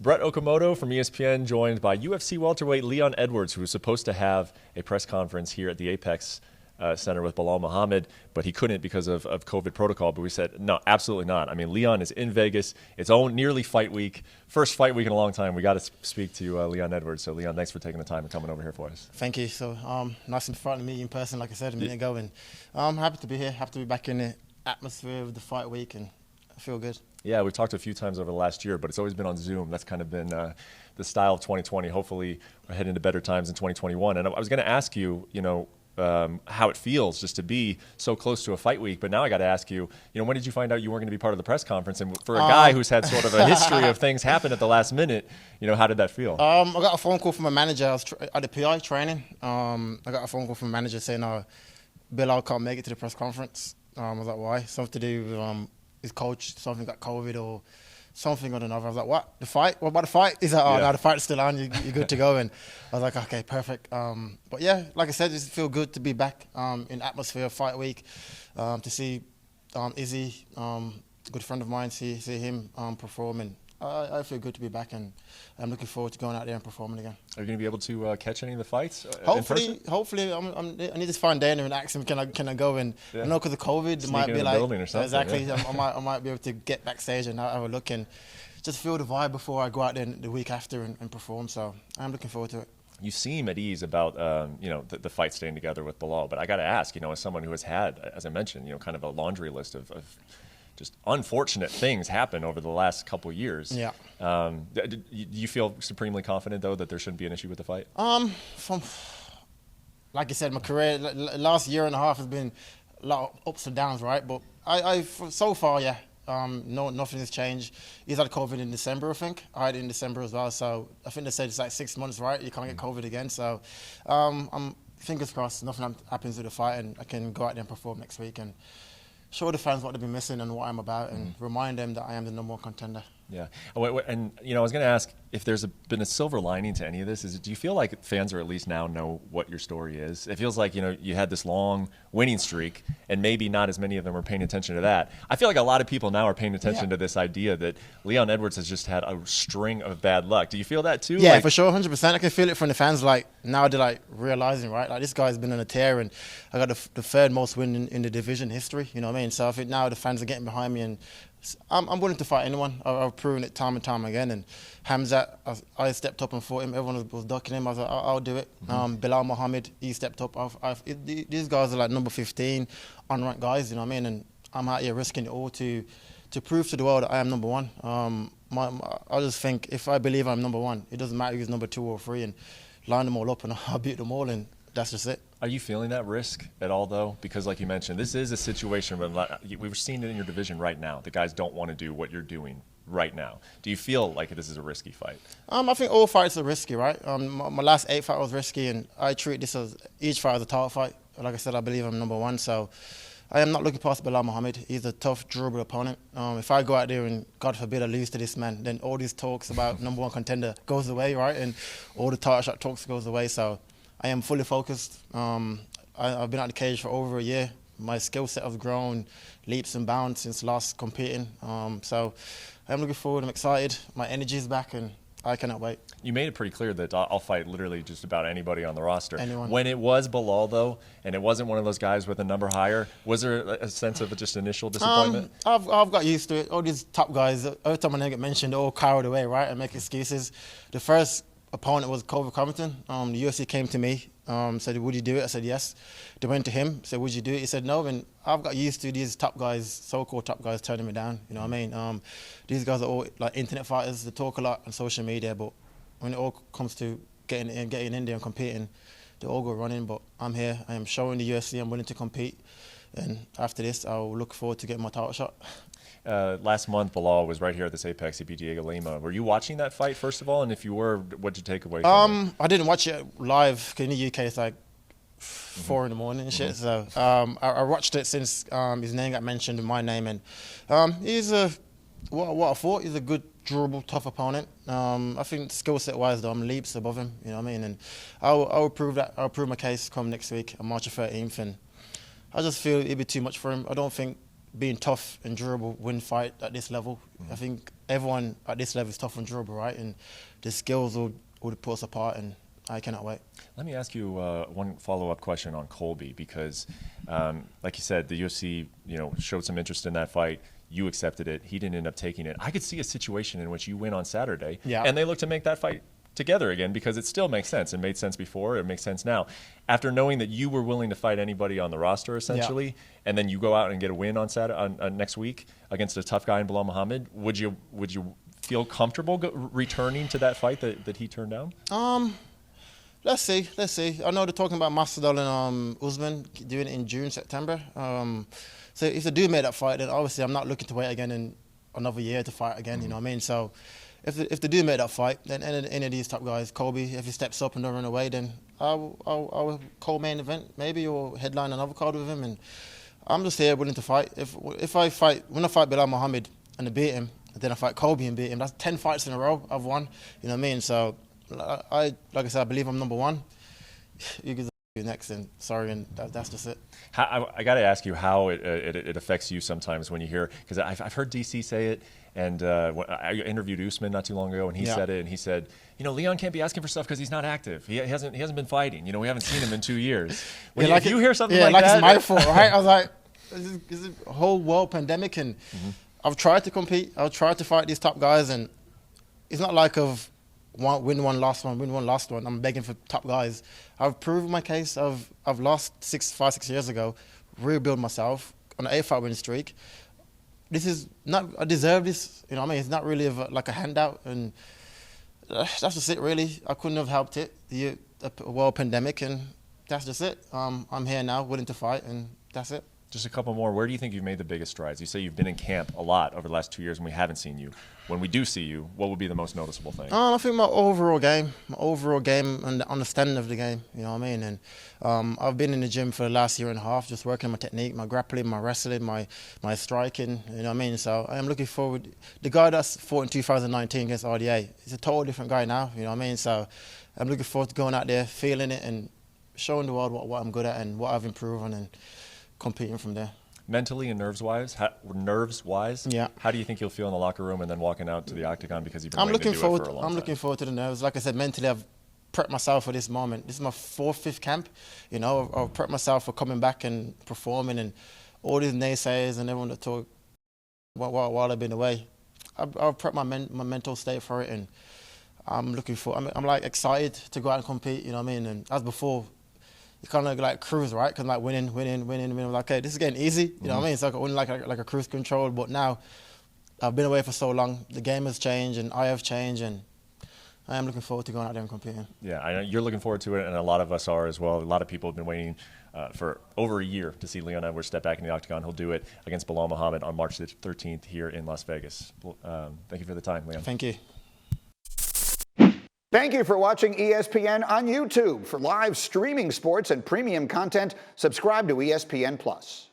Brett Okamoto from ESPN, joined by UFC welterweight Leon Edwards, who was supposed to have a press conference here at the Apex Center with Belal Muhammad, but he couldn't because of COVID protocol. But we said, no, absolutely not. I mean, Leon is in Vegas. It's nearly fight week. First fight week in a long time. We got to speak to Leon Edwards. So, Leon, thanks for taking the time and coming over here for us. Thank you. So, nice in front of me in person, like I said a minute ago. And I'm happy to be here, happy to be back in the atmosphere of the fight week, and I feel good. Yeah, we've talked a few times over the last year, but it's always been on Zoom. That's kind of been the style of 2020. Hopefully, we're heading into better times in 2021. And I was going to ask you, how it feels just to be so close to a fight week. But now I got to ask you, when did you find out you weren't going to be part of the press conference? And for a guy who's had sort of a history of things happen at the last minute, how did that feel? I got a phone call from a manager. I was at the PI training. I got a phone call from a manager saying, Belal can't make it to the press conference. I was like, why? Something to do with his coach, something got COVID or something or another. I was like, what? The fight? What about the fight? He's like, no, the fight's still on. You're good to go. And I was like, okay, perfect. But yeah, like I said, it feel good to be back in atmosphere fight week, to see Izzy, good friend of mine, see him perform. And I feel good to be back, and I'm looking forward to going out there and performing again. Are you going to be able to catch any of the fights? Hopefully. I need to find Dana and ask him, can I go? And I know because of COVID, it might be like or something, exactly. Yeah. I might be able to get backstage and have a look and just feel the vibe before I go out there the week after and perform. So I'm looking forward to it. You seem at ease about the fight staying together with Belal, but I got to ask, as someone who has had, as I mentioned, kind of a laundry list of just unfortunate things happen over the last couple of years. Yeah. Do you feel supremely confident, though, that there shouldn't be an issue with the fight? Like I said, my career, last year and a half has been a lot of ups and downs, right? But I so far, yeah, no, nothing has changed. He's had COVID in December, I think. I had it in December as well. So I think they said it's like 6 months, right? You can't get COVID again. So I'm fingers crossed nothing happens with the fight and I can go out there and perform next week and show the fans what they've been missing and what I'm about, and remind them that I am the #1 contender. Yeah, and I was going to ask if there's been a silver lining to any of this. Do you feel like fans are at least now know what your story is? It feels like you had this long winning streak, and maybe not as many of them are paying attention to that. I feel like a lot of people now are paying attention to this idea that Leon Edwards has just had a string of bad luck. Do you feel that too? Yeah, for sure, 100%. I can feel it from the fans. Like now they're realizing, right? Like this guy's been on a tear, and I got the third most win in the division history. You know what I mean? So I think now the fans are getting behind me, and I'm willing to fight anyone. I've proven it time and time again. And Hamzat, I stepped up and fought him. Everyone was ducking him. I was like, I'll do it. Belal Muhammad, he stepped up. These guys are like number 15 unranked guys, you know what I mean? And I'm out here risking it all to prove to the world that I am #1. I just think if I believe I'm #1, it doesn't matter who's number 2 or 3, and line them all up and I'll beat them all, and that's just it. Are you feeling that risk at all, though? Because like you mentioned, this is a situation where we've seen it in your division right now. The guys don't want to do what you're doing right now. Do you feel like this is a risky fight? I think all fights are risky, right? My last 8 fight was risky, and I treat this as each fight as a title fight. Like I said, I believe I'm #1, so I am not looking past Belal Muhammad. He's a tough, durable opponent. If I go out there and, God forbid, I lose to this man, then all these talks about #1 contender goes away, right? And all the title shot talks goes away. So I am fully focused. I've been out the cage for over a year. My skill set has grown leaps and bounds since last competing. So I'm looking forward. I'm excited. My energy is back, and I cannot wait. You made it pretty clear that I'll fight literally just about anybody on the roster. Anyone. When it was Belal, though, and it wasn't one of those guys with a number higher, was there a sense of just initial disappointment? I've got used to it. All these top guys, every time my name get mentioned, they're all cowered away, right, and make excuses. The first opponent was Colby Covington. The UFC came to me, said, would you do it? I said, yes. They went to him, said, would you do it? He said, no. And I've got used to these top guys, so-called top guys, turning me down. You know what I mean? These guys are all like internet fighters. They talk a lot on social media, but when it all comes to getting in there and competing, they all go running. But I'm here. I am showing the UFC I'm willing to compete. And after this, I'll look forward to getting my title shot. Last month, Belal was right here at this Apex. He beat Diego Lima. Were you watching that fight, first of all? And if you were, what did you take away from it? I didn't watch it live. 'Cause in the UK, it's like 4 in the morning and shit. So I watched it since his name got mentioned in my name. And he's what I thought, he's a good, durable, tough opponent. I think skill set wise, though, I'm leaps above him. You know what I mean? And I'll prove that. I'll prove my case come next week on March 13th. And I just feel it'd be too much for him. I don't think being tough and durable win fight at this level. I think everyone at this level is tough and durable, right? And the skills would put us apart, and I cannot wait. Let me ask you one follow-up question on Colby, because, like you said, the UFC, showed some interest in that fight. You accepted it. He didn't end up taking it. I could see a situation in which you win on Saturday, and they look to make that fight together again, because it still makes sense. It made sense before. It makes sense now. After knowing that you were willing to fight anybody on the roster, essentially, and then you go out and get a win on Saturday, on next week against a tough guy in Belal Muhammad, would you feel comfortable returning to that fight that he turned down? Let's see. I know they're talking about Masvidal and Usman doing it in June, September. So if they do make that fight, then obviously I'm not looking to wait again in another year to fight again. You know what I mean? So if they do make that fight, then any of these top guys, Colby, if he steps up and don't run away, then I'll co-main event maybe, or headline another card with him. And I'm just here willing to fight. When I fight Belal Muhammad and I beat him, and then I fight Colby and beat him, that's 10 fights in a row I've won. You know what I mean? So like I said, I believe I'm number one. You can do next, and sorry, and that's just it. I got to ask you how it affects you sometimes when you hear, because I've heard DC say it, and I interviewed Usman not too long ago, and he said it, and he said, Leon can't be asking for stuff because he's not active. He hasn't been fighting. We haven't seen him in 2 years. When you hear something like that, it's my fault, right? I was like, this is a whole world pandemic, and I've tried to compete. I've tried to fight these top guys, and it's not like win one, lost one. I'm begging for top guys. I've proved my case. I've lost 5, 6 years ago, rebuild myself on an 8-fight winning streak. This is not, I deserve this. You know what I mean? It's not really like a handout, and that's just it, really. I couldn't have helped it, the world pandemic, and that's just it. I'm here now, willing to fight, and that's it. Just a couple more. Where do you think you've made the biggest strides? You say you've been in camp a lot over the last 2 years, and we haven't seen you. When we do see you, what would be the most noticeable thing? I think my overall game and the understanding of the game, you know what I mean? And I've been in the gym for the last year and a half, just working on my technique, my grappling, my wrestling, my striking, you know what I mean? So I am looking forward. The guy that's fought in 2019 against RDA, he's a totally different guy now, you know what I mean? So I'm looking forward to going out there, feeling it, and showing the world what I'm good at and what I've improved on, and competing from there. Mentally and nerves-wise, how do you think you'll feel in the locker room and then walking out to the octagon, because you've been waiting to do it for a long time? I'm looking forward to the nerves. Like I said, mentally I've prepped myself for this moment. This is my 4th, 5th camp. I've prepped myself for coming back and performing, and all these naysayers and everyone that talk while I've been away. I've prepped my mental state for it, and I'm looking for. I'm like excited to go out and compete. You know what I mean? And as before, you kind of like cruise, right? Because like winning. I'm like, okay, this is getting easy. You know what I mean? It's like winning like a cruise control. But now, I've been away for so long. The game has changed, and I have changed, and I am looking forward to going out there and competing. Yeah, I know you're looking forward to it, and a lot of us are as well. A lot of people have been waiting for over a year to see Leon Edwards step back in the octagon. He'll do it against Belal Muhammad on March 13th here in Las Vegas. Thank you for the time, Leon. Thank you. Thank you for watching ESPN on YouTube. For live streaming sports and premium content, subscribe to ESPN+.